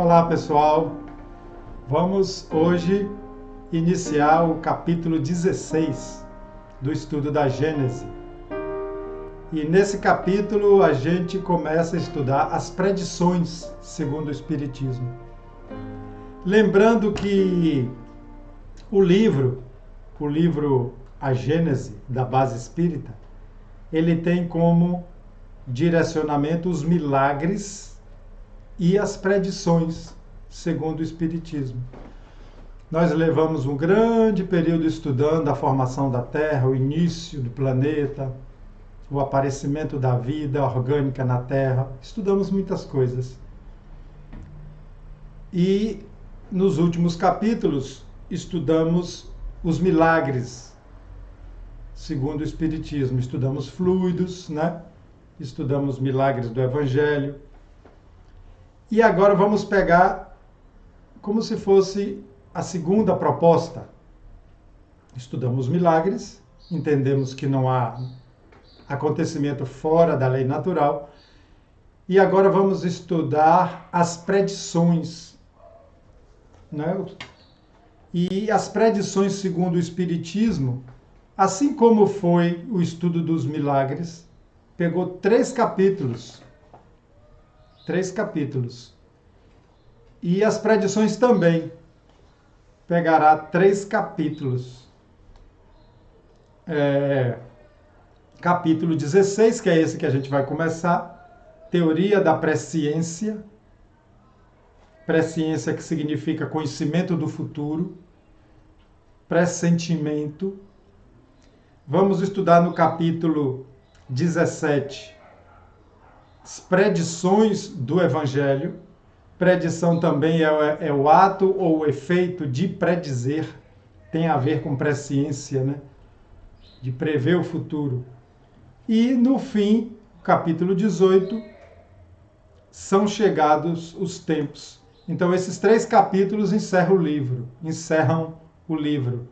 Olá pessoal, vamos hoje iniciar o capítulo 16 do estudo da Gênese. E nesse capítulo a gente começa a estudar as predições segundo o Espiritismo. Lembrando que o livro A Gênese, da Base Espírita, ele tem como direcionamento os milagres e as predições segundo o Espiritismo. Nós levamos um grande período estudando a formação da Terra, o início do planeta, o aparecimento da vida orgânica na Terra. Estudamos muitas coisas. E nos últimos capítulos estudamos os milagres segundo o Espiritismo. Estudamos fluidos, né? Estudamos milagres do Evangelho. E agora vamos pegar como se fosse a segunda proposta. Estudamos milagres, entendemos que não há acontecimento fora da lei natural. E agora vamos estudar as predições, né? E as predições segundo o Espiritismo, assim como foi o estudo dos milagres, pegou 3 capítulos. 3 capítulos. E as predições também pegará 3 capítulos. Capítulo 16, que é esse que a gente vai começar, teoria da presciência. Presciência que significa conhecimento do futuro, pressentimento. Vamos estudar no capítulo 17, as predições do Evangelho. Predição também é o ato ou o efeito de predizer, tem a ver com presciência, né? De prever o futuro. E no fim, capítulo 18, são chegados os tempos. Então esses 3 capítulos encerram o livro.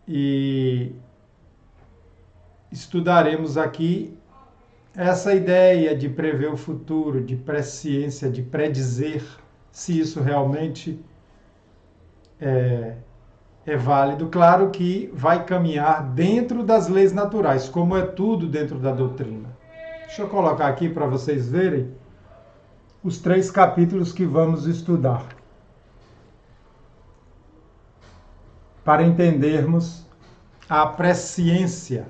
E estudaremos aqui essa ideia de prever o futuro, de presciência, de predizer, se isso realmente é válido. Claro que vai caminhar dentro das leis naturais, como é tudo dentro da doutrina. Deixa eu colocar aqui para vocês verem os 3 capítulos que vamos estudar, para entendermos a presciência,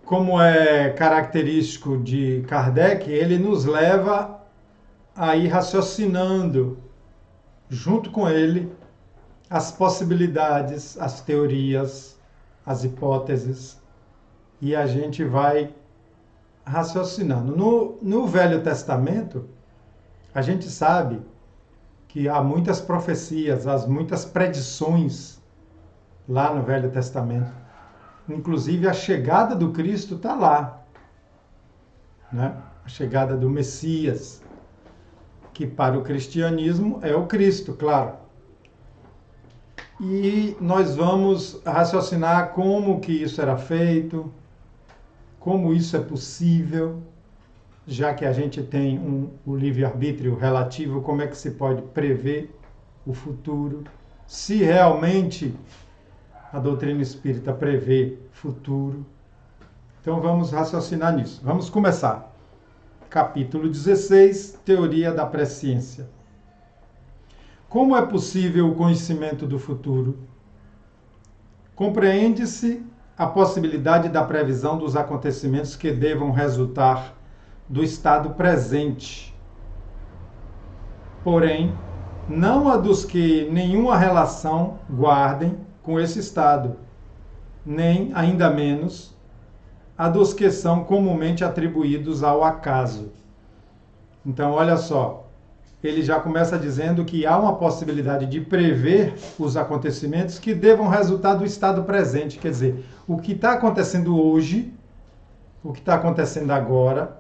Como é característico de Kardec, ele nos leva a ir raciocinando, junto com ele, as possibilidades, as teorias, as hipóteses, e a gente vai raciocinando. No Velho Testamento, a gente sabe que há muitas profecias, há muitas predições lá no Velho Testamento. Inclusive a chegada do Cristo está lá, né? A chegada do Messias, que para o cristianismo é o Cristo, claro. E nós vamos raciocinar como que isso era feito, como isso é possível, já que a gente tem o livre-arbítrio relativo, como é que se pode prever o futuro, se realmente a doutrina espírita prevê futuro. Então vamos raciocinar nisso. Vamos começar. Capítulo 16, teoria da presciência. Como é possível o conhecimento do futuro? Compreende-se a possibilidade da previsão dos acontecimentos que devam resultar do estado presente. Porém, não a dos que nenhuma relação guardem com esse estado, nem, ainda menos, a dos que são comumente atribuídos ao acaso. Então, olha só, ele já começa dizendo que há uma possibilidade de prever os acontecimentos que devam resultar do estado presente. Quer dizer, o que está acontecendo hoje, o que está acontecendo agora,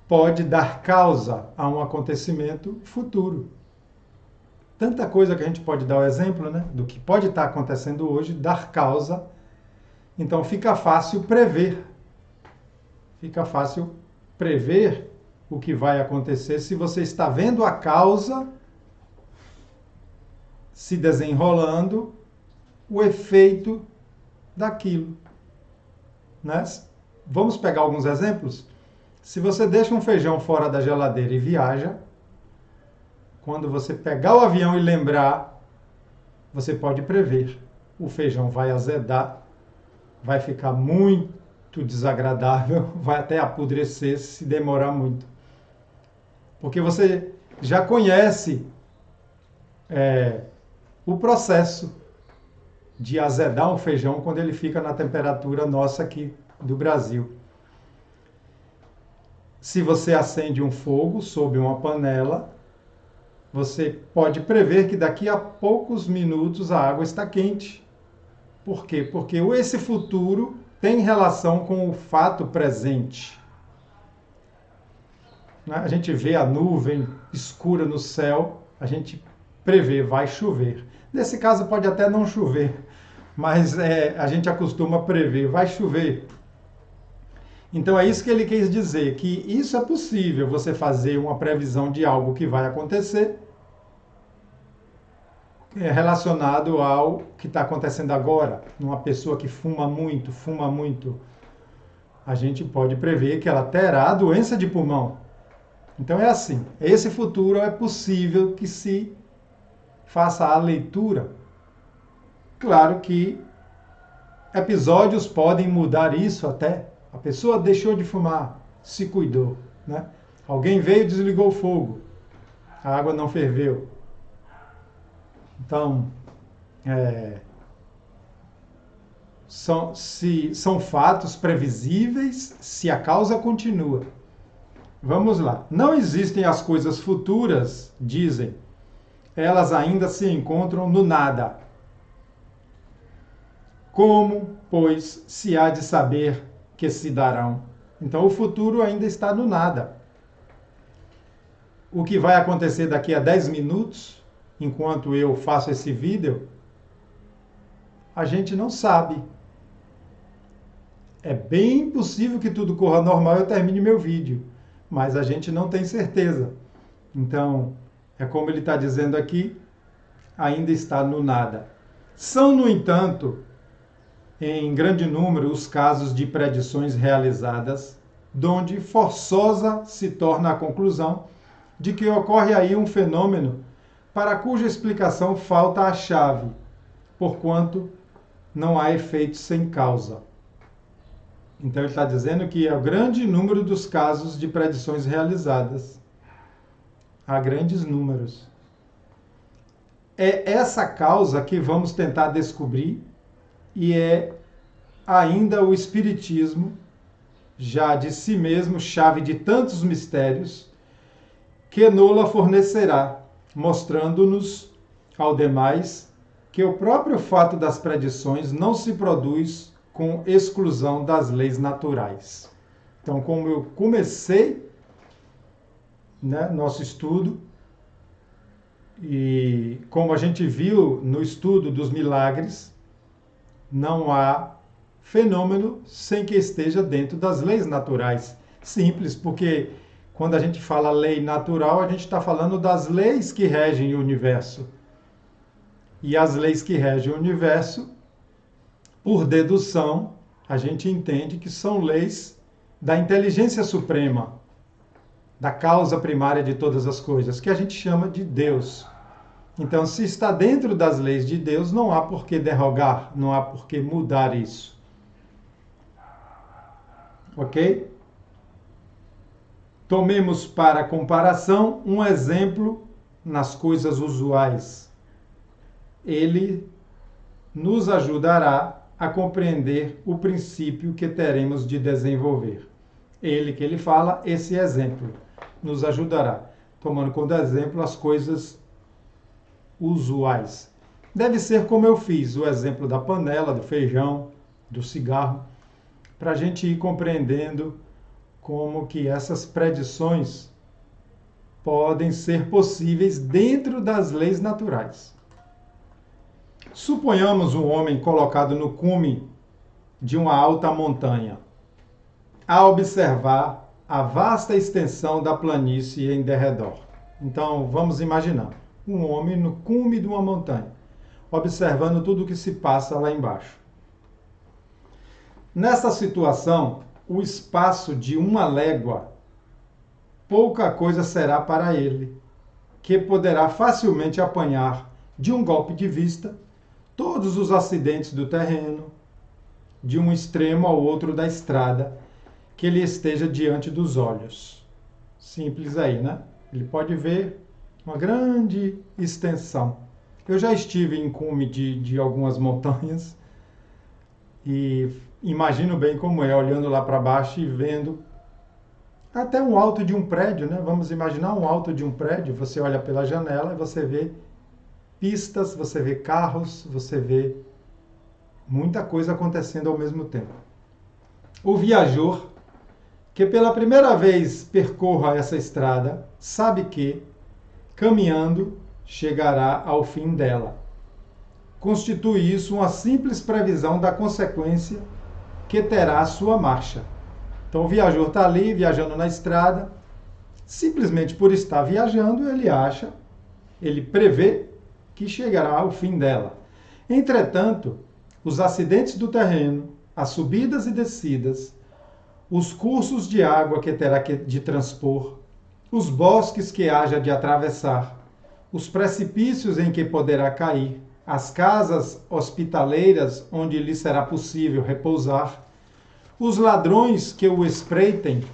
pode dar causa a um acontecimento futuro. Tanta coisa que a gente pode dar o exemplo, né, do que pode estar acontecendo hoje, dar causa. Então fica fácil prever. Fica fácil prever o que vai acontecer se você está vendo a causa se desenrolando, o efeito daquilo, né? Vamos pegar alguns exemplos? Se você deixa um feijão fora da geladeira e viaja, quando você pegar o avião e lembrar, você pode prever. O feijão vai azedar, vai ficar muito desagradável, vai até apodrecer se demorar muito. Porque você já conhece o processo de azedar um feijão quando ele fica na temperatura nossa aqui do Brasil. Se você acende um fogo sob uma panela, você pode prever que daqui a poucos minutos a água está quente. Por quê? Porque esse futuro tem relação com o fato presente. A gente vê a nuvem escura no céu, a gente prevê, vai chover. Nesse caso pode até não chover, mas a gente acostuma prever, vai chover. Então é isso que ele quis dizer, que isso é possível, você fazer uma previsão de algo que vai acontecer relacionado ao que está acontecendo agora. Uma pessoa que fuma muito, a gente pode prever que ela terá doença de pulmão. Então é assim, esse futuro é possível que se faça a leitura. Claro que episódios podem mudar isso até. A pessoa deixou de fumar, se cuidou, né? Alguém veio e desligou o fogo, a água não ferveu. Então, são fatos previsíveis se a causa continua. Vamos lá. Não existem as coisas futuras, dizem. Elas ainda se encontram no nada. Como, pois, se há de saber que se darão? Então, o futuro ainda está no nada. O que vai acontecer daqui a 10 minutos, enquanto eu faço esse vídeo, a gente não sabe. É bem possível que tudo corra normal e eu termine meu vídeo, mas a gente não tem certeza. Então, é como ele está dizendo aqui, ainda está no nada. São, no entanto, em grande número os casos de predições realizadas, donde forçosa se torna a conclusão de que ocorre aí um fenômeno para cuja explicação falta a chave, porquanto não há efeito sem causa. Então ele está dizendo que é o grande número dos casos de predições realizadas. Há grandes números. É essa causa que vamos tentar descobrir e é ainda o Espiritismo, já de si mesmo, chave de tantos mistérios, que Nola fornecerá, mostrando-nos, ao demais, que o próprio fato das predições não se produz com exclusão das leis naturais. Então, como eu comecei nosso estudo, e como a gente viu no estudo dos milagres, não há fenômeno sem que esteja dentro das leis naturais. Simples, porque quando a gente fala lei natural, a gente está falando das leis que regem o universo. E as leis que regem o universo, por dedução, a gente entende que são leis da inteligência suprema, da causa primária de todas as coisas, que a gente chama de Deus. Então, se está dentro das leis de Deus, não há por que derrogar, não há por que mudar isso. Ok? Tomemos para comparação um exemplo nas coisas usuais. Ele nos ajudará a compreender o princípio que teremos de desenvolver. Ele fala, esse exemplo nos ajudará, tomando como exemplo as coisas usuais. Deve ser como eu fiz, o exemplo da panela, do feijão, do cigarro, para a gente ir compreendendo como que essas predições podem ser possíveis dentro das leis naturais. Suponhamos um homem colocado no cume de uma alta montanha. A observar a vasta extensão da planície em derredor. Então, vamos imaginar um homem no cume de uma montanha, observando tudo o que se passa lá embaixo. Nessa situação, o espaço de 1 légua, pouca coisa será para ele, que poderá facilmente apanhar, de um golpe de vista, todos os acidentes do terreno, de um extremo ao outro da estrada, que ele esteja diante dos olhos. Simples aí, né? Ele pode ver uma grande extensão. Eu já estive em cume de algumas montanhas e imagino bem como é, olhando lá para baixo e vendo até um alto de um prédio, né? Vamos imaginar um alto de um prédio, você olha pela janela e você vê pistas, você vê carros, você vê muita coisa acontecendo ao mesmo tempo. O viajor que pela primeira vez percorra essa estrada, sabe que, caminhando, chegará ao fim dela. Constitui isso uma simples previsão da consequência que terá a sua marcha. Então o viajor está ali, viajando na estrada, simplesmente por estar viajando, ele prevê que chegará ao fim dela. Entretanto, os acidentes do terreno, as subidas e descidas, os cursos de água que terá de transpor, os bosques que haja de atravessar, os precipícios em que poderá cair, as casas hospitaleiras onde lhe será possível repousar, os ladrões que o espreitem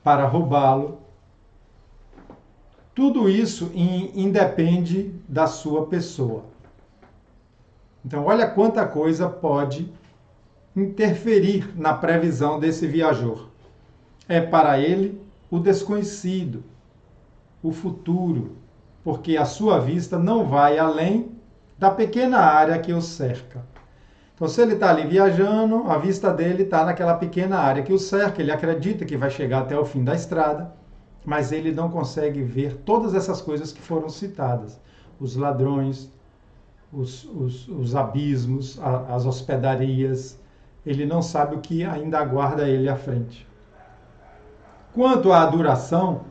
para roubá-lo, tudo isso independe da sua pessoa. Então, olha quanta coisa pode interferir na previsão desse viajor. É para ele o desconhecido, o futuro, porque a sua vista não vai além da pequena área que o cerca. Então, se ele está ali viajando, a vista dele está naquela pequena área que o cerca, ele acredita que vai chegar até o fim da estrada, mas ele não consegue ver todas essas coisas que foram citadas. Os ladrões, os abismos, as hospedarias, ele não sabe o que ainda aguarda ele à frente. Quanto à duração,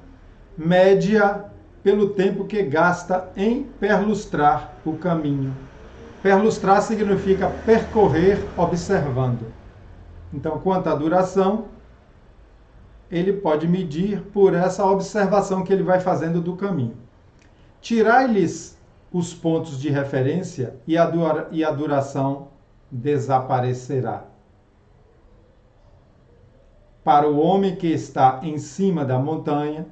média pelo tempo que gasta em perlustrar o caminho. Perlustrar significa percorrer observando. Então, quanto à duração, ele pode medir por essa observação que ele vai fazendo do caminho. Tirai-lhes os pontos de referência e a duração desaparecerá. Para o homem que está em cima da montanha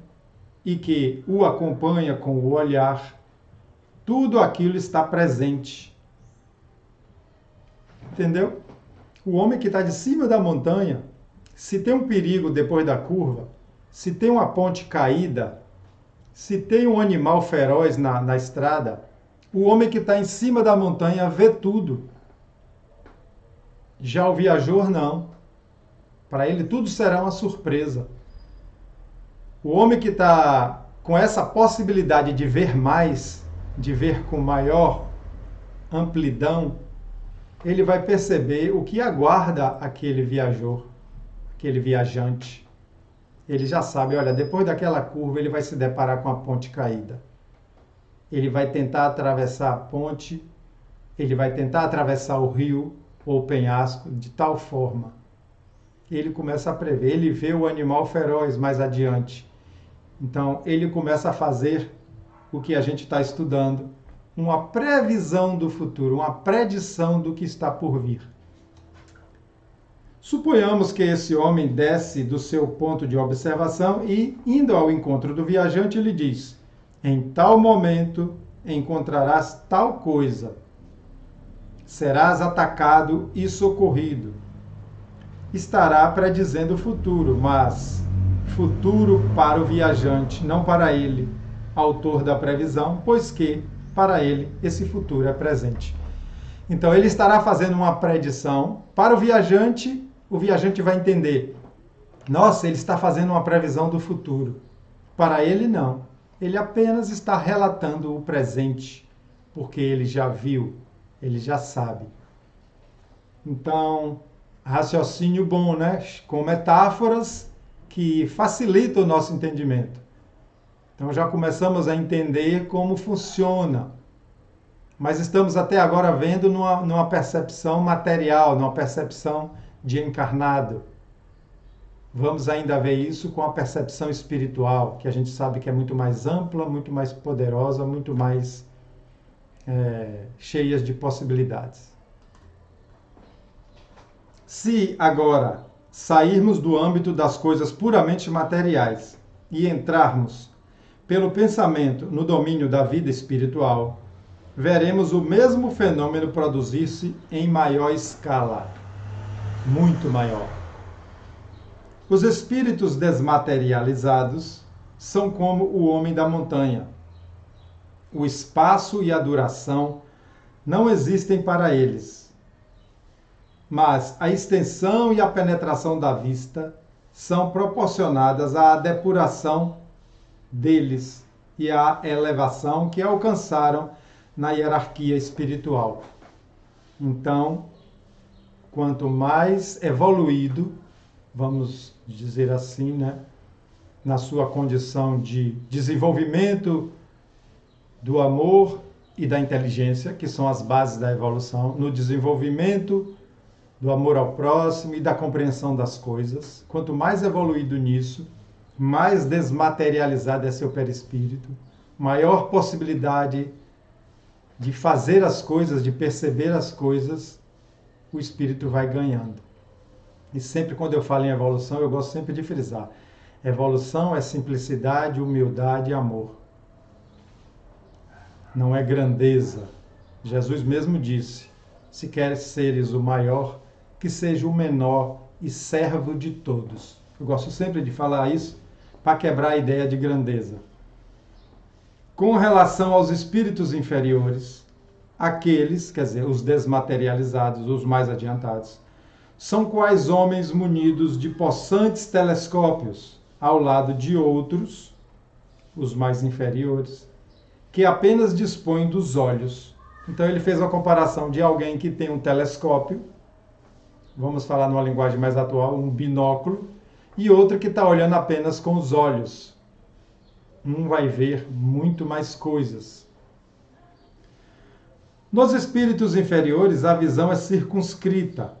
e que o acompanha com o olhar, tudo aquilo está presente. Entendeu? O homem que está de cima da montanha, se tem um perigo depois da curva, se tem uma ponte caída, se tem um animal feroz na estrada, o homem que está em cima da montanha vê tudo. Já o viajor não. Para ele tudo será uma surpresa. O homem que está com essa possibilidade de ver mais, de ver com maior amplidão, ele vai perceber o que aguarda aquele viajor, aquele viajante. Ele já sabe, olha, depois daquela curva ele vai se deparar com a ponte caída. Ele vai tentar atravessar a ponte, ele vai tentar atravessar o rio ou o penhasco de tal forma. Ele começa a prever, ele vê o animal feroz mais adiante. Então, ele começa a fazer o que a gente está estudando, uma previsão do futuro, uma predição do que está por vir. Suponhamos que esse homem desce do seu ponto de observação e, indo ao encontro do viajante, ele diz: em tal momento encontrarás tal coisa, serás atacado e socorrido. Estará predizendo o futuro, mas futuro para o viajante, não para ele, autor da previsão, pois que, para ele, esse futuro é presente. Então, ele estará fazendo uma predição para o viajante vai entender, nossa, ele está fazendo uma previsão do futuro. Para ele, não. Ele apenas está relatando o presente, porque ele já viu, ele já sabe. Então, raciocínio bom, né? Com metáforas que facilita o nosso entendimento. Então já começamos a entender como funciona. Mas estamos até agora vendo numa percepção material, numa percepção de encarnado. Vamos ainda ver isso com a percepção espiritual, que a gente sabe que é muito mais ampla, muito mais poderosa, muito mais cheias de possibilidades. Se agora sairmos do âmbito das coisas puramente materiais e entrarmos pelo pensamento no domínio da vida espiritual, veremos o mesmo fenômeno produzir-se em maior escala, muito maior. Os espíritos desmaterializados são como o homem da montanha. O espaço e a duração não existem para eles, mas a extensão e a penetração da vista são proporcionadas à depuração deles e à elevação que alcançaram na hierarquia espiritual. Então, quanto mais evoluído, vamos dizer assim, né, na sua condição de desenvolvimento do amor e da inteligência, que são as bases da evolução, no desenvolvimento do amor ao próximo e da compreensão das coisas, quanto mais evoluído nisso, mais desmaterializado é seu perispírito, maior possibilidade de fazer as coisas, de perceber as coisas, o espírito vai ganhando. E sempre quando eu falo em evolução, eu gosto sempre de frisar. Evolução é simplicidade, humildade e amor. Não é grandeza. Jesus mesmo disse, se queres seres o maior, que seja o menor e servo de todos. Eu gosto sempre de falar isso para quebrar a ideia de grandeza. Com relação aos espíritos inferiores, aqueles, quer dizer, os desmaterializados, os mais adiantados, são quais homens munidos de possantes telescópios, ao lado de outros, os mais inferiores, que apenas dispõem dos olhos. Então ele fez uma comparação de alguém que tem um telescópio, vamos falar numa linguagem mais atual, um binóculo, e outro que está olhando apenas com os olhos. Um vai ver muito mais coisas. Nos espíritos inferiores, a visão é circunscrita,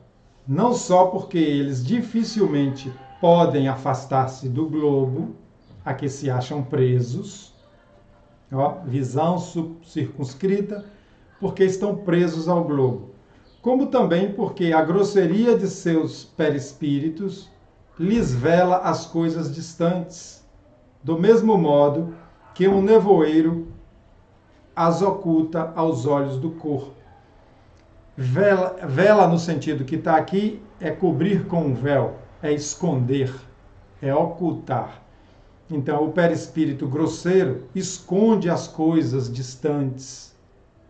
não só porque eles dificilmente podem afastar-se do globo a que se acham presos, visão circunscrita, porque estão presos ao globo, como também porque a grosseria de seus perispíritos lhes vela as coisas distantes, do mesmo modo que um nevoeiro as oculta aos olhos do corpo. Vela no sentido que está aqui é cobrir com um véu, é esconder, é ocultar. Então, o perispírito grosseiro esconde as coisas distantes,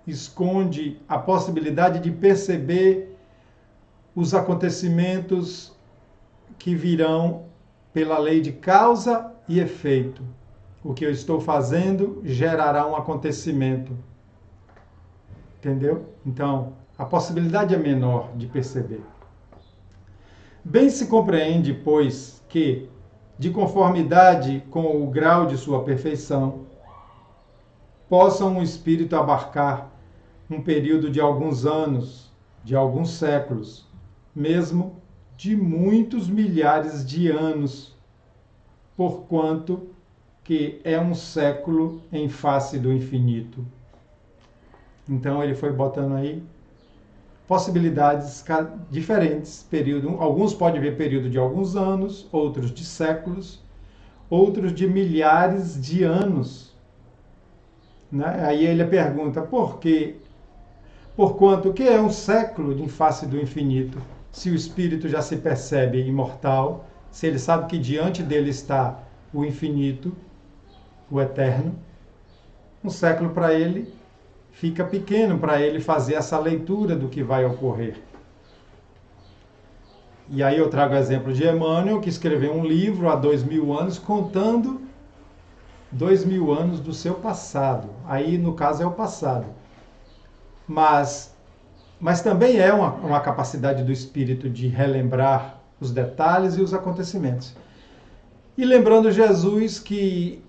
esconde a possibilidade de perceber os acontecimentos que virão pela lei de causa e efeito. O que eu estou fazendo gerará um acontecimento. Entendeu? Então, a possibilidade é menor de perceber. Bem se compreende, pois, que, de conformidade com o grau de sua perfeição, possa um espírito abarcar um período de alguns anos, de alguns séculos, mesmo de muitos milhares de anos, porquanto que é um século em face do infinito. Então ele foi botando aí possibilidades diferentes, alguns podem ver período de alguns anos, outros de séculos, outros de milhares de anos. Né? Aí ele pergunta, por quê? Porquanto, o que é um século em face do infinito? Se o espírito já se percebe imortal, se ele sabe que diante dele está o infinito, o eterno, um século para ele fica pequeno para ele fazer essa leitura do que vai ocorrer. E aí eu trago o exemplo de Emmanuel, que escreveu um livro há 2000 anos, contando 2000 anos do seu passado. Aí, no caso, é o passado. Mas também é uma capacidade do espírito de relembrar os detalhes e os acontecimentos. E lembrando Jesus que,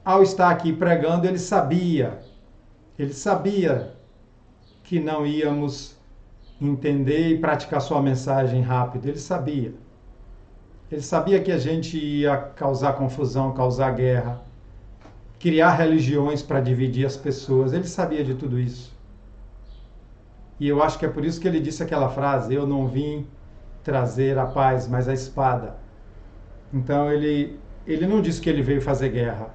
ao estar aqui pregando, ele sabia que não íamos entender e praticar sua mensagem rápido. Ele sabia. Ele sabia que a gente ia causar confusão, causar guerra, criar religiões para dividir as pessoas. Ele sabia de tudo isso. E eu acho que é por isso que ele disse aquela frase: eu não vim trazer a paz, mas a espada. Então ele não disse que ele veio fazer guerra.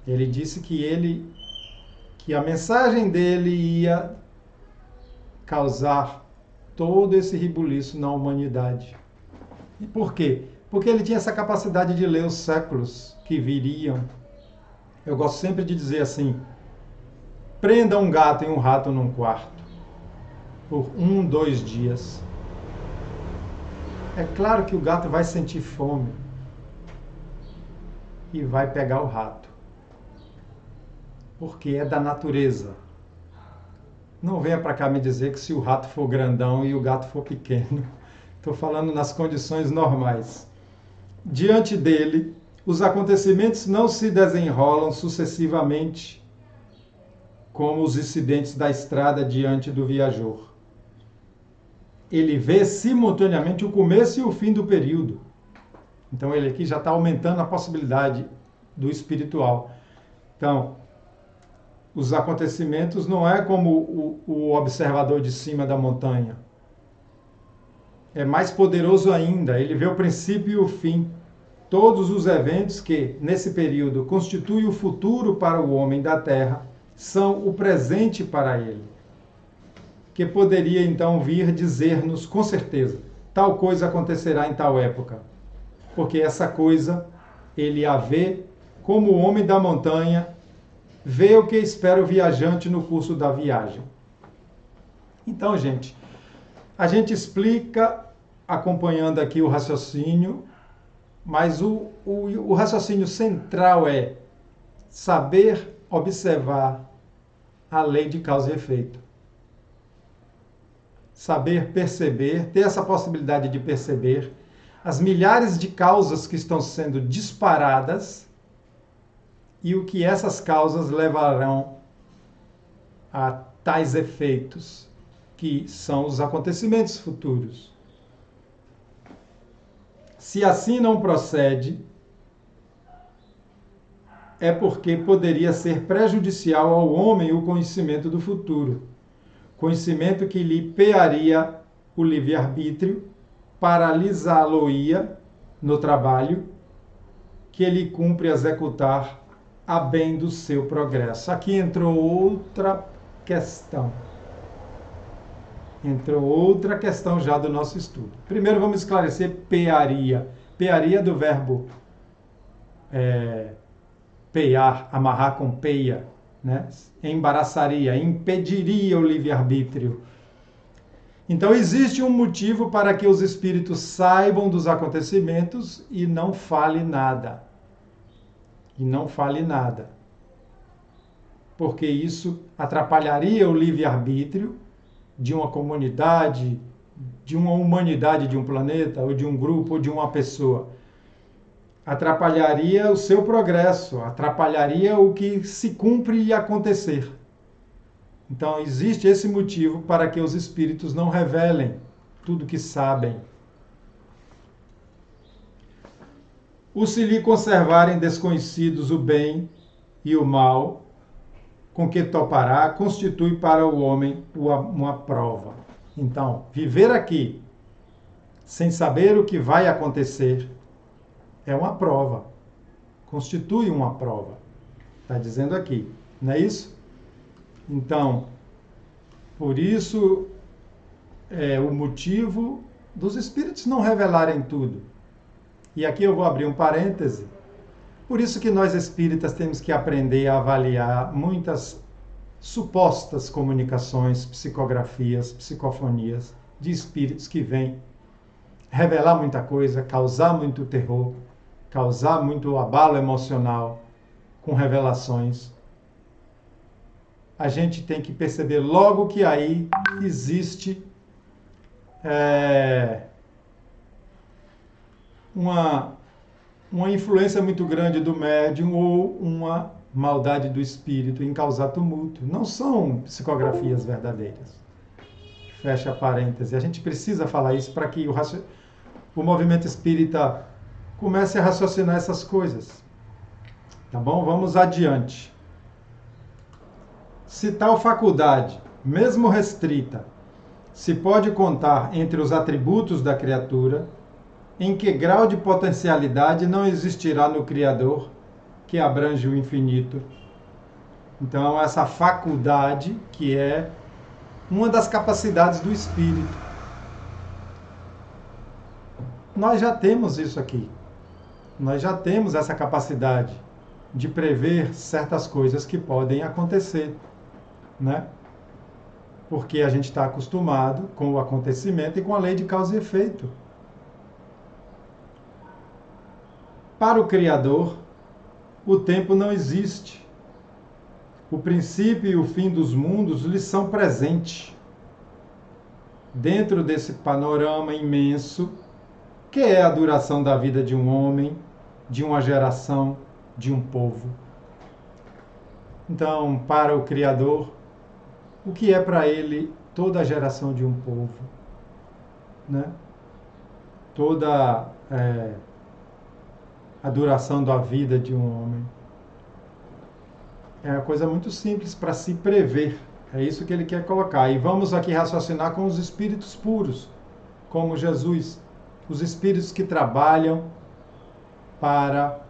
Ele disse que a mensagem dele ia causar todo esse rebuliço na humanidade. E por quê? Porque ele tinha essa capacidade de ler os séculos que viriam. Eu gosto sempre de dizer assim: prenda um gato e um rato num quarto por 1, 2 dias. É claro que o gato vai sentir fome e vai pegar o rato, porque é da natureza. Não venha para cá me dizer que se o rato for grandão e o gato for pequeno. Estou falando nas condições normais. Diante dele, os acontecimentos não se desenrolam sucessivamente como os incidentes da estrada diante do viajor. Ele vê simultaneamente o começo e o fim do período. Então ele aqui já está aumentando a possibilidade do espiritual. Então, os acontecimentos não é como o observador de cima da montanha. É mais poderoso ainda. Ele vê o princípio e o fim. Todos os eventos que, nesse período, constituem o futuro para o homem da Terra, são o presente para ele. Que poderia então vir dizer-nos com certeza: tal coisa acontecerá em tal época. Porque essa coisa ele a vê como o homem da montanha vê o que espera o viajante no curso da viagem. Então, gente, a gente explica acompanhando aqui o raciocínio, mas o raciocínio central é saber observar a lei de causa e efeito. Saber perceber, ter essa possibilidade de perceber as milhares de causas que estão sendo disparadas e o que essas causas levarão a tais efeitos, que são os acontecimentos futuros. Se assim não procede, é porque poderia ser prejudicial ao homem o conhecimento do futuro, conhecimento que lhe pearia o livre-arbítrio, paralisá-lo-ia no trabalho que ele cumpre executar a bem do seu progresso. Aqui entrou outra questão. Entrou outra questão já do nosso estudo. Primeiro vamos esclarecer pearia. Pearia do verbo peiar, amarrar com peia, né? Embaraçaria, impediria o livre-arbítrio. Então existe um motivo para que os espíritos saibam dos acontecimentos e não fale nada. E não fale nada. Porque isso atrapalharia o livre-arbítrio de uma comunidade, de uma humanidade, de um planeta, ou de um grupo, ou de uma pessoa. Atrapalharia o seu progresso, atrapalharia o que se cumpre e acontecer. Então, existe esse motivo para que os espíritos não revelem tudo que sabem. O se lhe conservarem desconhecidos o bem e o mal, com que topará, constitui para o homem uma prova. Então, viver aqui sem saber o que vai acontecer é uma prova. Constitui uma prova. Está dizendo aqui, não é isso? Então, por isso é o motivo dos espíritos não revelarem tudo. E aqui eu vou abrir um parêntese. Por isso que nós espíritas temos que aprender a avaliar muitas supostas comunicações, psicografias, psicofonias de espíritos que vêm revelar muita coisa, causar muito terror, causar muito abalo emocional com revelações. A gente tem que perceber logo que aí existe uma influência muito grande do médium ou uma maldade do espírito em causar tumulto. Não são psicografias verdadeiras. Fecha parêntese. A gente precisa falar isso para que o movimento espírita comece a raciocinar essas coisas. Tá bom? Vamos adiante. Se tal faculdade, mesmo restrita, se pode contar entre os atributos da criatura, em que grau de potencialidade não existirá no Criador que abrange o infinito? Então, essa faculdade, que é uma das capacidades do espírito. Nós já temos isso aqui. Nós já temos essa capacidade de prever certas coisas que podem acontecer, né? Porque a gente está acostumado com o acontecimento e com a lei de causa e efeito. Para o Criador, o tempo não existe. O princípio e o fim dos mundos lhe são presentes. Dentro desse panorama imenso, que é a duração da vida de um homem, de uma geração, de um povo. Então, para o Criador, o que é para ele toda a geração de um povo, né? Toda a duração da vida de um homem. É uma coisa muito simples para se prever. É isso que ele quer colocar. E vamos aqui raciocinar com os espíritos puros, como Jesus. Os espíritos que trabalham para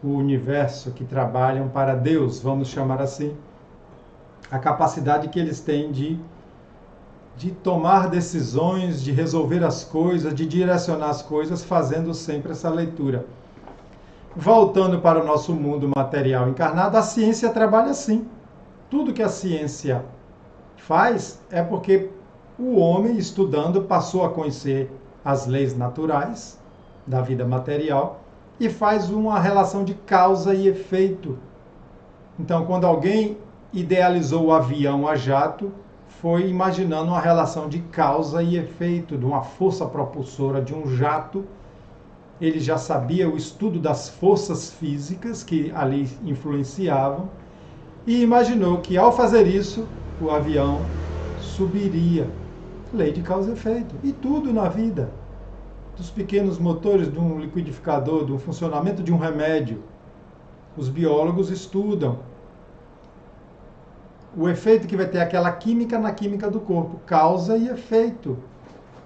o universo, que trabalham para Deus, vamos chamar assim. A capacidade que eles têm de tomar decisões, de resolver as coisas, de direcionar as coisas, fazendo sempre essa leitura. Voltando para o nosso mundo material encarnado, a ciência trabalha assim. Tudo que a ciência faz é porque o homem, estudando, passou a conhecer as leis naturais da vida material e faz uma relação de causa e efeito. Então, quando alguém idealizou o avião a jato, foi imaginando uma relação de causa e efeito, de uma força propulsora de um jato. Ele já sabia o estudo das forças físicas que ali influenciavam e imaginou que, ao fazer isso, o avião subiria. Lei de causa e efeito. E tudo na vida. Dos pequenos motores de um liquidificador, do funcionamento de um remédio. Os biólogos estudam o efeito que vai ter aquela química na química do corpo. Causa e efeito.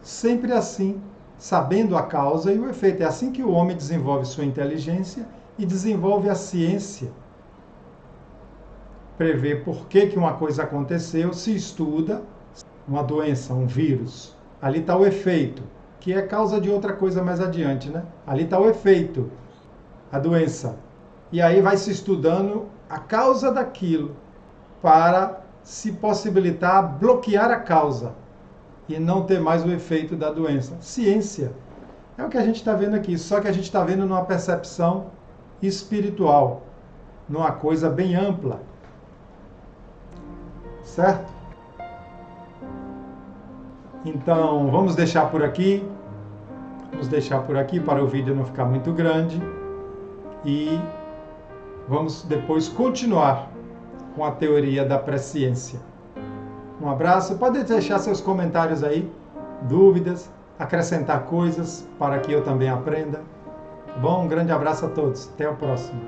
Sempre assim. Sabendo a causa e o efeito. É assim que o homem desenvolve sua inteligência e desenvolve a ciência. Prevê por que uma coisa aconteceu, se estuda uma doença, um vírus. Ali está o efeito, que é causa de outra coisa mais adiante, né? Ali está o efeito, a doença. E aí vai se estudando a causa daquilo para se possibilitar bloquear a causa e não ter mais o efeito da doença. Ciência. É o que a gente está vendo aqui, só que a gente está vendo numa percepção espiritual, numa coisa bem ampla. Certo? Então, vamos deixar por aqui. Vamos deixar por aqui para o vídeo não ficar muito grande. E vamos depois continuar com a teoria da presciência. Um abraço. Pode deixar seus comentários aí, dúvidas, acrescentar coisas para que eu também aprenda. Bom, um grande abraço a todos. Até o próximo.